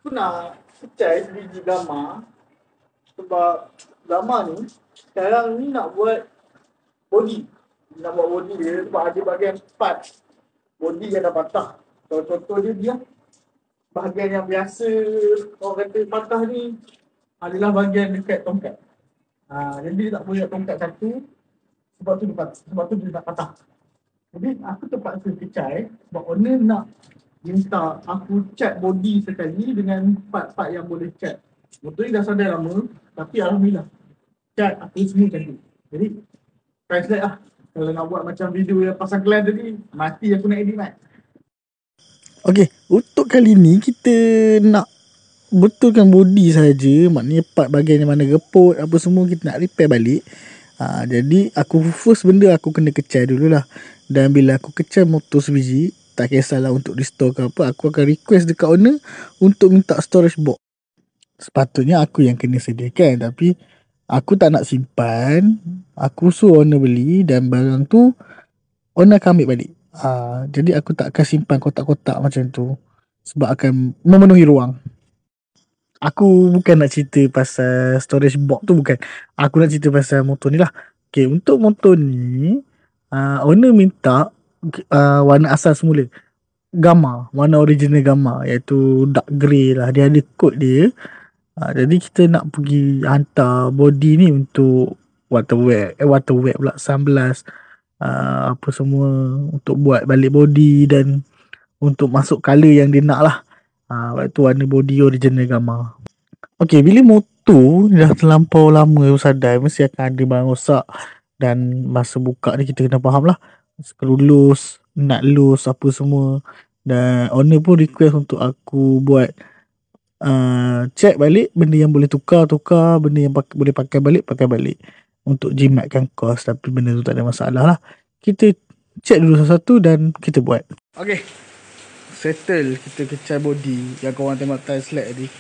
Aku nak secai sebiji gambar. Sebab gambar ni sekarang ni nak buat body. Nak buat body dia sebab ada bahagian part body yang dah patah. Kalau contoh dia bahagian yang biasa orang kata patah ni adalah bahagian dekat tongkat. Jadi dia tak boleh tongkat satu. Sebab tu dia tak patah. Jadi aku terpaksa kecai sebab owner nak minta aku cat body sekali dengan part-part yang boleh cat. Motor ni dah sadai lama, tapi alhamdulillah cat aku semua cantik. Jadi translate lah. Kalau nak buat macam video yang pasang kelan tadi, mati aku nak edit mat. Okey, untuk kali ni kita nak betulkan body saja, maknanya part bahagian yang mana reput apa semua kita nak repair balik. Jadi aku first benda aku kena kecai dululah. Dan bila aku kecai motor sebiji, tak kisahlah untuk restore ke apa, aku akan request dekat owner untuk minta storage box. Sepatutnya aku yang kena sediakan, tapi aku tak nak simpan. Aku suruh owner beli dan barang tu owner akan ambil balik. Jadi aku tak akan simpan kotak-kotak macam tu sebab akan memenuhi ruang. Aku bukan nak cerita pasal storage box tu, bukan. Aku nak cerita pasal motor ni lah. Okay, untuk motor ni owner minta warna asal semula, gamma, warna original gamma, iaitu dark grey lah. Dia ada kod dia. Jadi kita nak pergi hantar body ni untuk water wet pula, sunblast, apa semua untuk buat balik body dan untuk masuk colour yang dia nak lah. Waktu warna body original gamma. Okay, bila motor dah terlampau lama sadai, mesti akan ada barang rosak. Dan masa buka ni kita kena faham lah, screw loose, nut loose, apa semua. Dan owner pun request untuk aku buat check balik benda yang boleh tukar, benda yang boleh pakai balik untuk jimatkan kos. Tapi benda tu tak ada masalah lah. Kita check dulu satu-satu dan kita buat. Okay, settle kita kecai body yang korang tengok time slack tadi.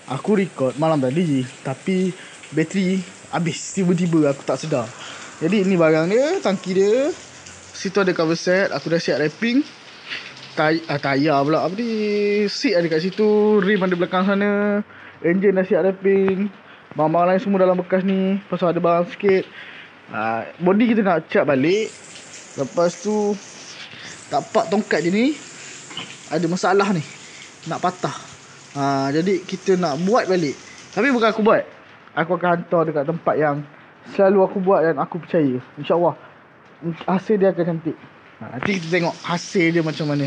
Aku record malam tadi je, tapi bateri habis tiba-tiba, aku tak sedar. Jadi ini barang dia, tangki dia. Situ ada cover set, aku dah siap wrapping. Tayar pula, apa ni, seat ada kat situ, rim ada belakang sana, engine dah siap wrapping. Barang-barang lain semua dalam bekas ni. Pasal ada barang sikit. Body kita nak cat balik. Lepas tu tapak tongkat dia ni ada masalah ni, nak patah. Jadi kita nak buat balik. Tapi bukan aku buat, aku akan hantar dekat tempat yang selalu aku buat dan aku percaya. InsyaAllah hasil dia akan cantik. Nanti kita tengok hasil dia macam mana.